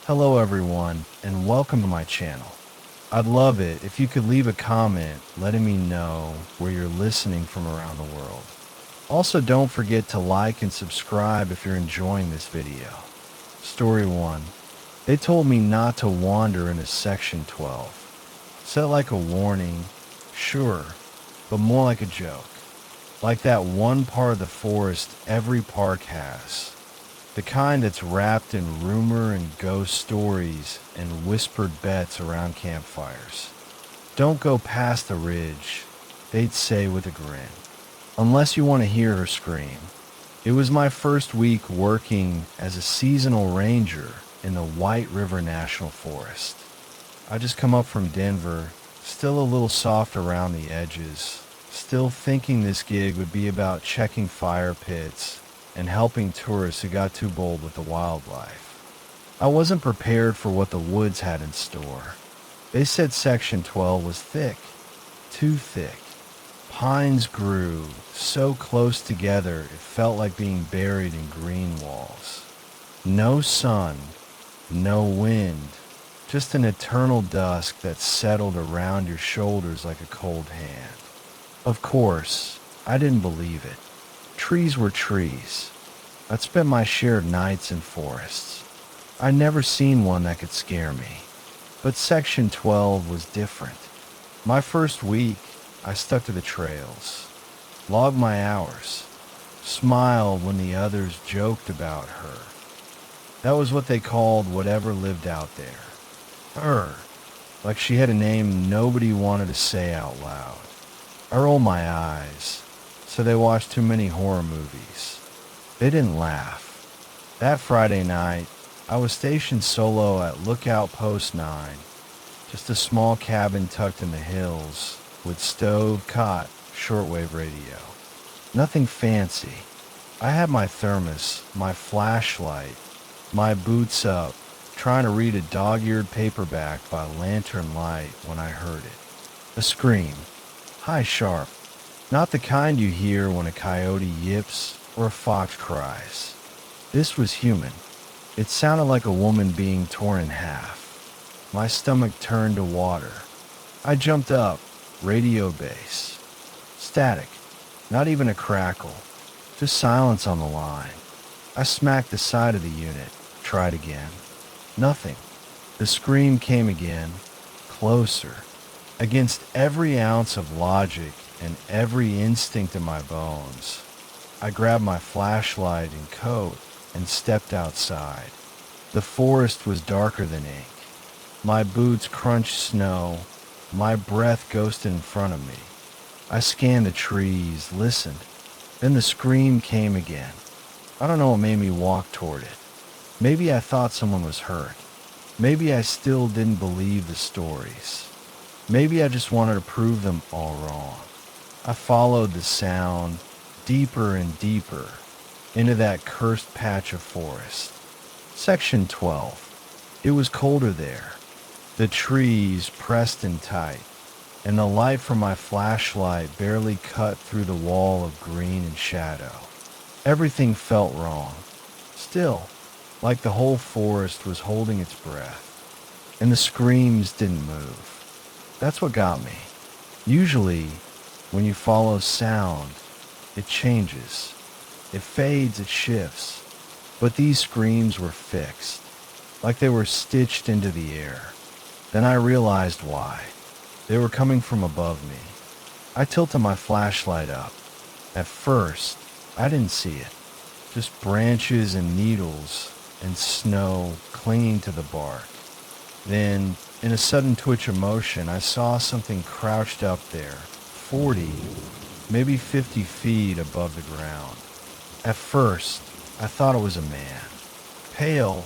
Hello everyone, and welcome to my channel. I'd love it if you could leave a comment letting me know where you're listening from around the world. Also, don't forget to like and subscribe if you're enjoying this video. Story 1. They told me not to wander into Section 12. Said like a warning, sure, but more like a joke. Like that one part of the forest every park has. The kind that's wrapped in rumor and ghost stories and whispered bets around campfires. Don't go past the ridge, they'd say with a grin. Unless you want to hear her scream. It was my first week working as a seasonal ranger in the White River National Forest. I just come up from Denver, still a little soft around the edges, still thinking this gig would be about checking fire pits and helping tourists who got too bold with the wildlife. I wasn't prepared for what the woods had in store. They said Section 12 was thick, too thick. Pines grew so close together it felt like being buried in green walls. No sun, no wind, just an eternal dusk that settled around your shoulders like a cold hand. Of course, I didn't believe it. Trees were trees. I'd spent my share of nights in forests. I'd never seen one that could scare me. But Section 12 was different. My first week, I stuck to the trails, logged my hours, smiled when the others joked about her. That was what they called whatever lived out there. Her, like she had a name nobody wanted to say out loud. I rolled my eyes, so they watched too many horror movies. They didn't laugh. That Friday night, I was stationed solo at Lookout Post 9, just a small cabin tucked in the hills with stove, cot, shortwave radio. Nothing fancy. I had my thermos, my flashlight, my boots up, trying to read a dog-eared paperback by lantern light when I heard it. A scream. High sharp. Not the kind you hear when a coyote yips or a fox cries. This was human. It sounded like a woman being torn in half. My stomach turned to water. I jumped up, radio bass. Static. Not even a crackle. Just silence on the line. I smacked the side of the unit. Tried again. Nothing. The scream came again. Closer. Against every ounce of logic and every instinct in my bones, I grabbed my flashlight and coat and stepped outside. The forest was darker than ink. My boots crunched snow. My breath ghosted in front of me. I scanned the trees, listened. Then the scream came again. I don't know what made me walk toward it. Maybe I thought someone was hurt. Maybe I still didn't believe the stories. Maybe I just wanted to prove them all wrong. I followed the sound deeper and deeper into that cursed patch of forest. Section 12. It was colder there. The trees pressed in tight, and the light from my flashlight barely cut through the wall of green and shadow. Everything felt wrong. Still, like the whole forest was holding its breath, and the screams didn't move. That's what got me. Usually, when you follow sound, it changes. It fades, it shifts. But these screams were fixed, like they were stitched into the air. Then I realized why. They were coming from above me. I tilted my flashlight up. At first, I didn't see it. Just branches and needles and snow clinging to the bark. Then, in a sudden twitch of motion, I saw something crouched up there, 40, maybe 50 feet above the ground. At first, I thought it was a man. Pale,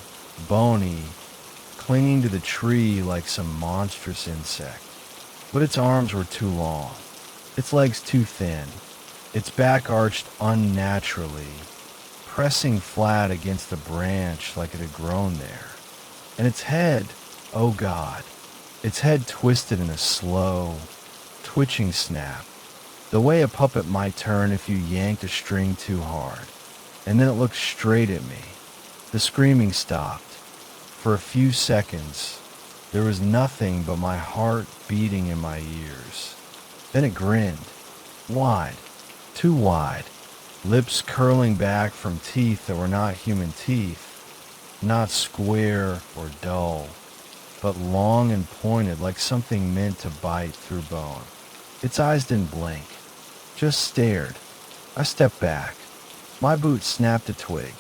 bony, clinging to the tree like some monstrous insect. But its arms were too long, its legs too thin, its back arched unnaturally, pressing flat against the branch like it had grown there. And its head, oh God, its head twisted in a slow, twitching snap, the way a puppet might turn if you yanked a string too hard. And then it looked straight at me. The screaming stopped. For a few seconds, there was nothing but my heart beating in my ears. Then it grinned. Wide. Too wide. Lips curling back from teeth that were not human teeth. Not square or dull, but long and pointed like something meant to bite through bone. Its eyes didn't blink, just stared. I stepped back. My boot snapped a twig.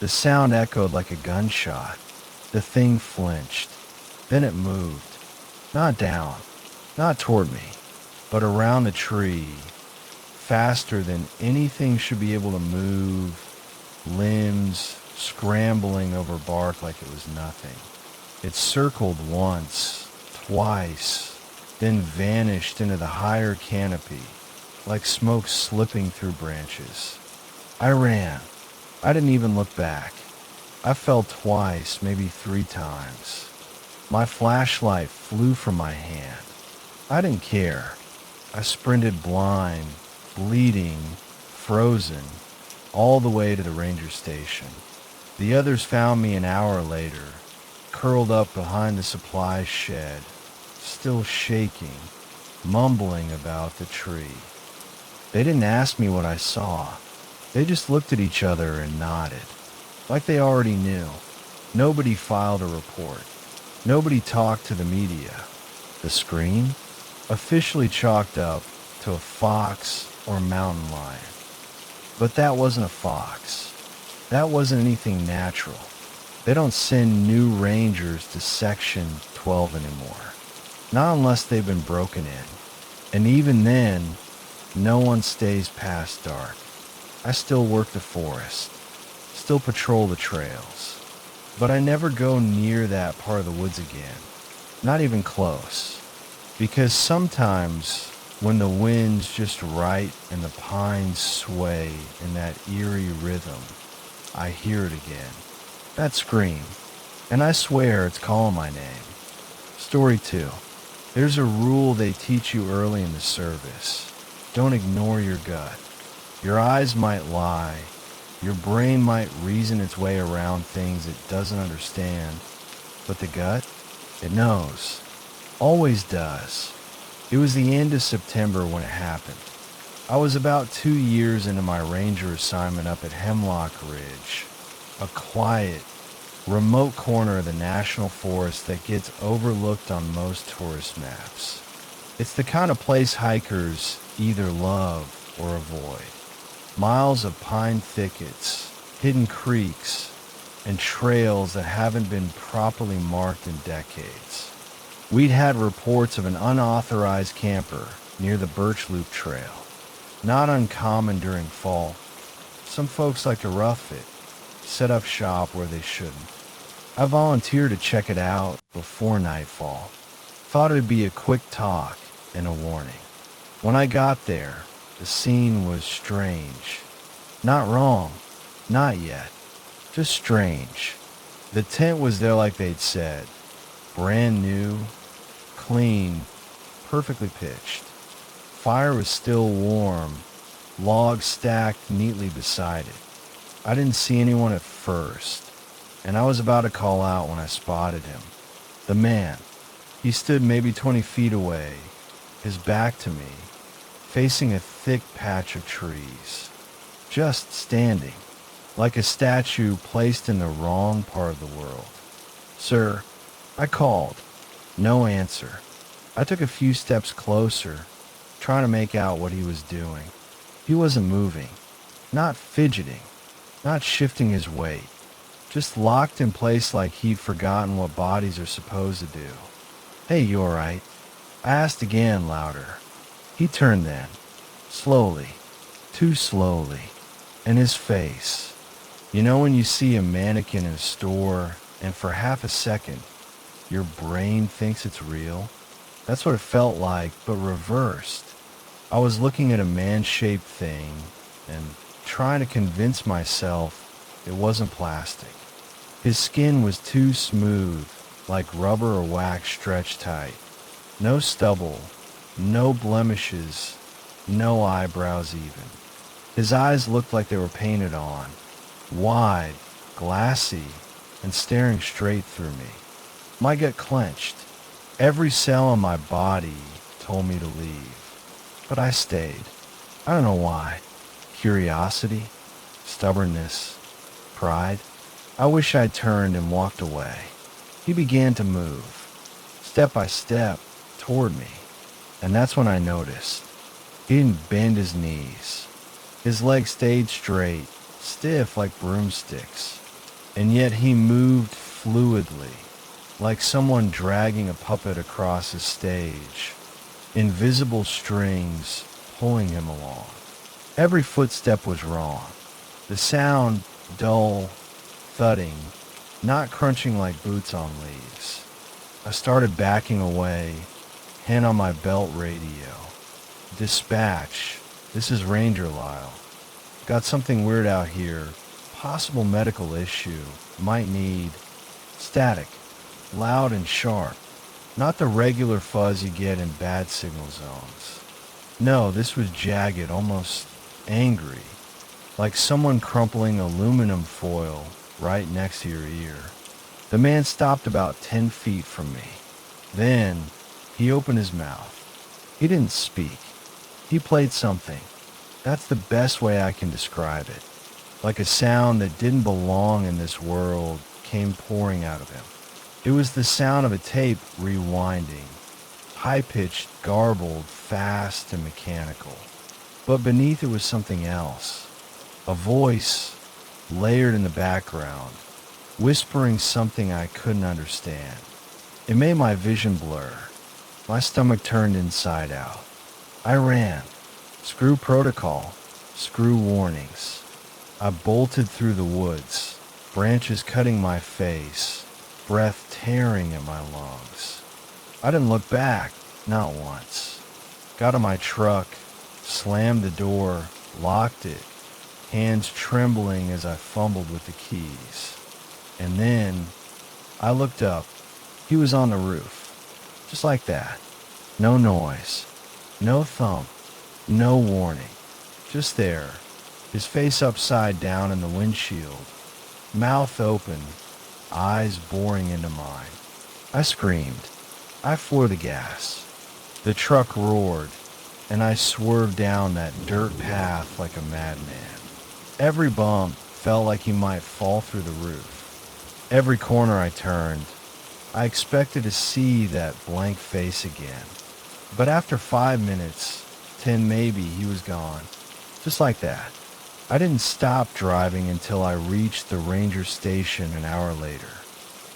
The sound echoed like a gunshot. The thing flinched. Then it moved. Not down, not toward me, but around the tree, faster than anything should be able to move, limbs scrambling over bark like it was nothing. It circled once, twice, then vanished into the higher canopy, like smoke slipping through branches. I ran. I didn't even look back. I fell twice, maybe 3 times. My flashlight flew from my hand. I didn't care. I sprinted blind, bleeding, frozen, all the way to the ranger station. The others found me an hour later, curled up behind the supplies shed, still shaking, mumbling about the tree. They didn't ask me what I saw. They just looked at each other and nodded, like they already knew. Nobody filed a report. Nobody talked to the media. The scream? Officially chalked up to a fox or mountain lion. But that wasn't a fox. That wasn't anything natural. They don't send new rangers to Section 12 anymore. Not unless they've been broken in. And even then, no one stays past dark. I still work the forest, still patrol the trails. But I never go near that part of the woods again. Not even close. Because sometimes when the wind's just right and the pines sway in that eerie rhythm, I hear it again. That scream. And I swear it's calling my name. Story 2. There's a rule they teach you early in the service. Don't ignore your gut. Your eyes might lie. Your brain might reason its way around things it doesn't understand. But the gut, it knows. Always does. It was the end of September when it happened. I was about 2 years into my ranger assignment up at Hemlock Ridge, a quiet, remote corner of the national forest that gets overlooked on most tourist maps. It's the kind of place hikers either love or avoid. Miles of pine thickets, hidden creeks, and trails that haven't been properly marked in decades. We'd had reports of an unauthorized camper near the Birch Loop Trail. Not uncommon during fall. Some folks like to rough it, set up shop where they shouldn't. I volunteered to check it out before nightfall. Thought it'd be a quick talk and a warning. When I got there, the scene was strange. Not wrong, not yet, just strange. The tent was there like they'd said. Brand new, clean, perfectly pitched. Fire was still warm, logs stacked neatly beside it. I didn't see anyone at first, and I was about to call out when I spotted him. The man. He stood maybe 20 feet away, his back to me, facing a thick patch of trees. Just standing, like a statue placed in the wrong part of the world. "Sir," I called. No answer. I took a few steps closer, trying to make out what he was doing. He wasn't moving, not fidgeting, not shifting his weight, just locked in place like he'd forgotten what bodies are supposed to do. "Hey, you all right?" I asked again, louder. He turned then, slowly, too slowly, and his face. You know when you see a mannequin in a store and for half a second, your brain thinks it's real? That's what it felt like, but reversed. I was looking at a man-shaped thing and trying to convince myself it wasn't plastic. His skin was too smooth, like rubber or wax stretched tight. No stubble, no blemishes, no eyebrows even. His eyes looked like they were painted on. Wide, glassy, and staring straight through me. My gut clenched. Every cell in my body told me to leave. But I stayed. I don't know why. Curiosity, stubbornness, pride. I wish I'd turned and walked away. He began to move, step by step, toward me. And that's when I noticed. He didn't bend his knees. His legs stayed straight, stiff like broomsticks. And yet he moved fluidly, like someone dragging a puppet across a stage, invisible strings pulling him along. Every footstep was wrong. The sound, dull, thudding, not crunching like boots on leaves. I started backing away, hand on my belt radio. Dispatch, this is Ranger Lyle. Got something weird out here. Possible medical issue. Might need static, loud and sharp. Not the regular fuzz you get in bad signal zones. No, this was jagged, almost angry, like someone crumpling aluminum foil right next to your ear. The man stopped about 10 feet from me. Then he opened his mouth. He didn't speak. He played something. That's the best way I can describe it. Like a sound that didn't belong in this world came pouring out of him. It was the sound of a tape rewinding, high-pitched, garbled, fast and mechanical. But beneath it was something else. A voice layered in the background, whispering something I couldn't understand. It made my vision blur. My stomach turned inside out. I ran. Screw protocol. Screw warnings. I bolted through the woods, branches cutting my face, breath tearing at my lungs. I didn't look back, not once. Got in my truck, slammed the door, locked it, hands trembling as I fumbled with the keys. And then I looked up. He was on the roof, just like that. No noise, no thump, no warning. Just there, his face upside down in the windshield, mouth open, eyes boring into mine. I screamed. I floored the gas. The truck roared, and I swerved down that dirt path like a madman. Every bump felt like he might fall through the roof. Every corner I turned, I expected to see that blank face again. But after 5 minutes, 10 maybe, he was gone. Just like that. I didn't stop driving until I reached the ranger station an hour later.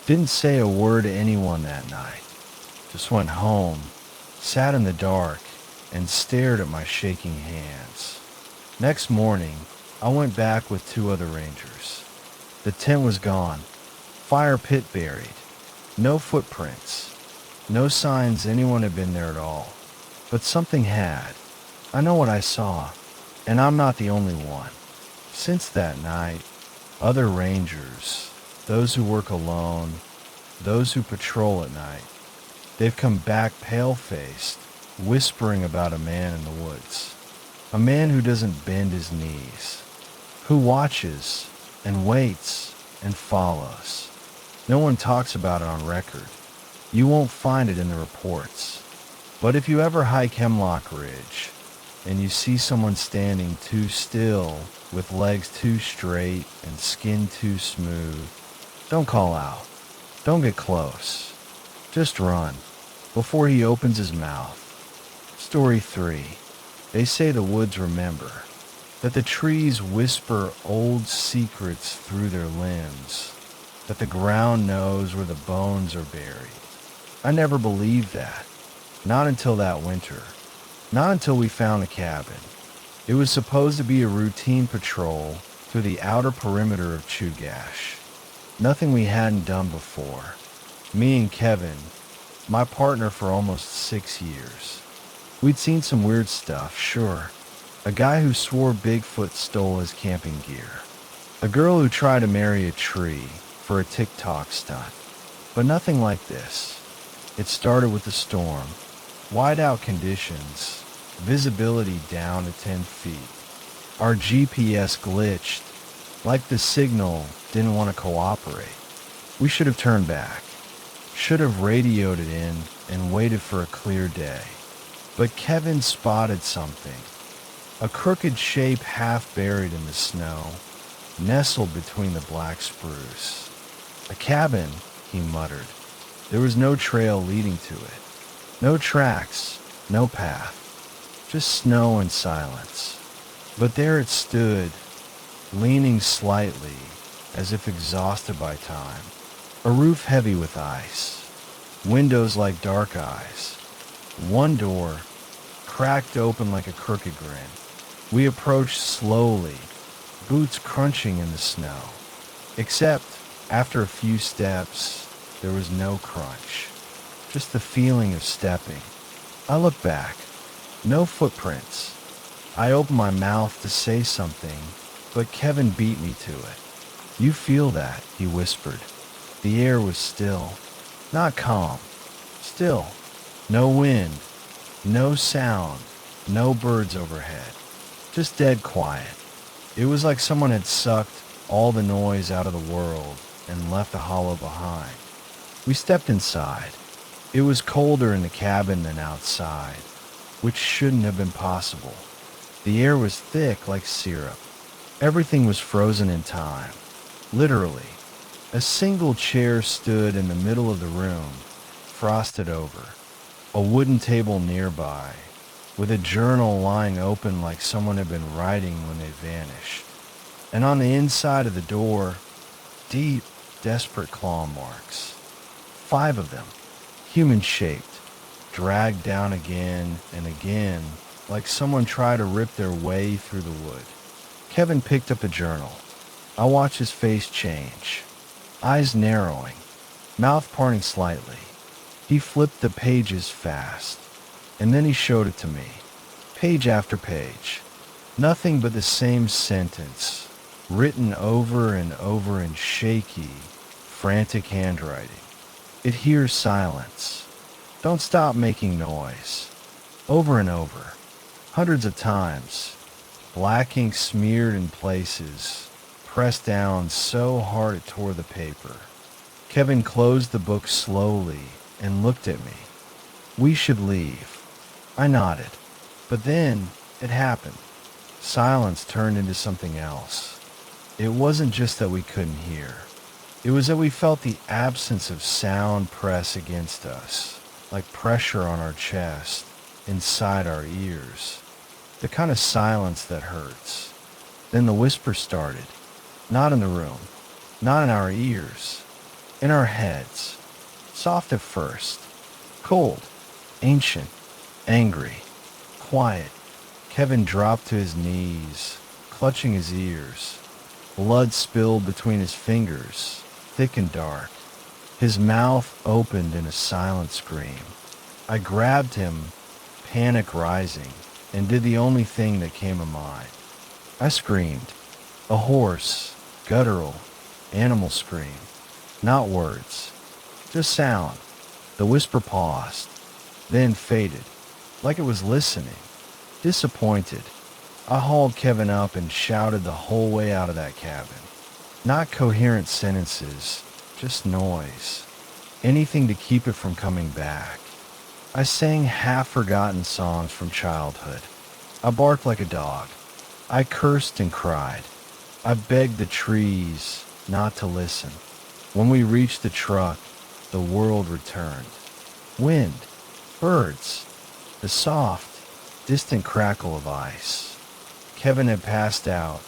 Didn't say a word to anyone that night. Just went home, sat in the dark, and stared at my shaking hands. Next morning, I went back with 2 other rangers. The tent was gone. Fire pit buried. No footprints. No signs anyone had been there at all. But something had. I know what I saw, and I'm not the only one. Since that night, other rangers, those who work alone, those who patrol at night, they've come back pale-faced, whispering about a man in the woods. A man who doesn't bend his knees, who watches and waits and follows. No one talks about it on record. You won't find it in the reports. But if you ever hike Hemlock Ridge and you see someone standing too still with legs too straight and skin too smooth, don't call out. Don't get close. Just run before he opens his mouth. Story 3. They say the woods remember, that the trees whisper old secrets through their limbs, that the ground knows where the bones are buried. I never believed that. Not until that winter. Not until we found a cabin. It was supposed to be a routine patrol through the outer perimeter of Chugach. Nothing we hadn't done before. Me and Kevin, my partner for almost 6 years. We'd seen some weird stuff, sure. A guy who swore Bigfoot stole his camping gear. A girl who tried to marry a tree for a TikTok stunt. But nothing like this. It started with a storm. Whiteout conditions. Visibility down to 10 feet. Our GPS glitched, like the signal didn't want to cooperate. We should have turned back, should have radioed it in and waited for a clear day. But Kevin spotted something, a crooked shape half buried in the snow, nestled between the black spruce. A cabin, he muttered. There was no trail leading to it. No tracks, no path. Just snow and silence. But there it stood, leaning slightly, as if exhausted by time. A roof heavy with ice. Windows like dark eyes. One door, cracked open like a crooked grin. We approached slowly, boots crunching in the snow. Except, after a few steps, there was no crunch. Just the feeling of stepping. I looked back. No footprints. I opened my mouth to say something, but Kevin beat me to it. You feel that, he whispered. The air was still. Not calm. Still. No wind. No sound. No birds overhead. Just dead quiet. It was like someone had sucked all the noise out of the world and left a hollow behind. We stepped inside. It was colder in the cabin than outside, which shouldn't have been possible. The air was thick like syrup. Everything was frozen in time. Literally. A single chair stood in the middle of the room, frosted over. A wooden table nearby, with a journal lying open like someone had been writing when they vanished. And on the inside of the door, deep, desperate claw marks. 5 of them, human-shaped, dragged down again and again, like someone tried to rip their way through the wood. Kevin picked up the journal. I watched his face change, eyes narrowing, mouth parting slightly. He flipped the pages fast, and then he showed it to me, page after page. Nothing but the same sentence, written over and over in shaky, frantic handwriting. It hears silence. Don't stop making noise. Over and over. Hundreds of times. Black ink smeared in places, pressed down so hard it tore the paper. Kevin closed the book slowly and looked at me. We should leave. I nodded. But then it happened. Silence turned into something else. It wasn't just that we couldn't hear. It was that we felt the absence of sound press against us, like pressure on our chest, inside our ears. The kind of silence that hurts. Then the whisper started. Not in the room. Not in our ears. In our heads. Soft at first. Cold. Ancient. Angry. Quiet. Kevin dropped to his knees, clutching his ears. Blood spilled between his fingers, thick and dark. His mouth opened in a silent scream. I grabbed him, panic rising, and did the only thing that came to mind. I screamed. A hoarse, guttural, animal scream. Not words. Just sound. The whisper paused, then faded, like it was listening. Disappointed, I hauled Kevin up and shouted the whole way out of that cabin. Not coherent sentences, just noise. Anything to keep it from coming back. I sang half-forgotten songs from childhood. I barked like a dog. I cursed and cried. I begged the trees not to listen. When we reached the truck, the world returned. Wind, birds, the soft, distant crackle of ice. Kevin had passed out,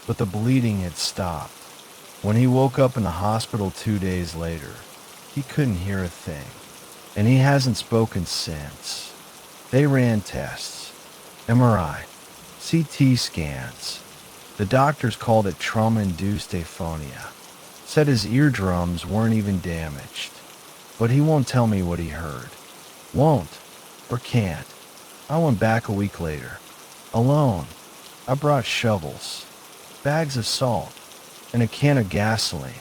but the bleeding had stopped. When he woke up in the hospital 2 days later, he couldn't hear a thing, and he hasn't spoken since. They ran tests, MRI, CT scans. The doctors called it trauma-induced aphonia. Said his eardrums weren't even damaged, but he won't tell me what he heard. Won't, or can't. I went back a week later, alone. I brought shovels, bags of salt, and a can of gasoline.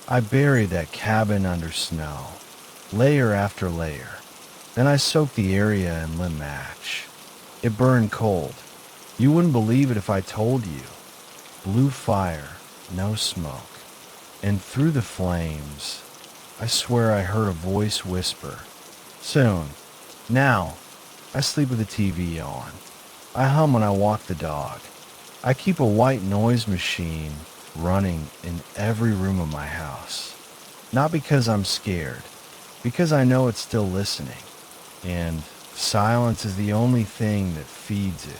I buried that cabin under snow, layer after layer. Then I soaked the area in limp match. It burned cold. You wouldn't believe it if I told you. Blue fire, no smoke. And through the flames, I swear I heard a voice whisper, "Soon. Now." I sleep with the TV on. I hum when I walk the dog. I keep a white noise machine running in every room of my house. Not because I'm scared, because I know it's still listening. And silence is the only thing that feeds it.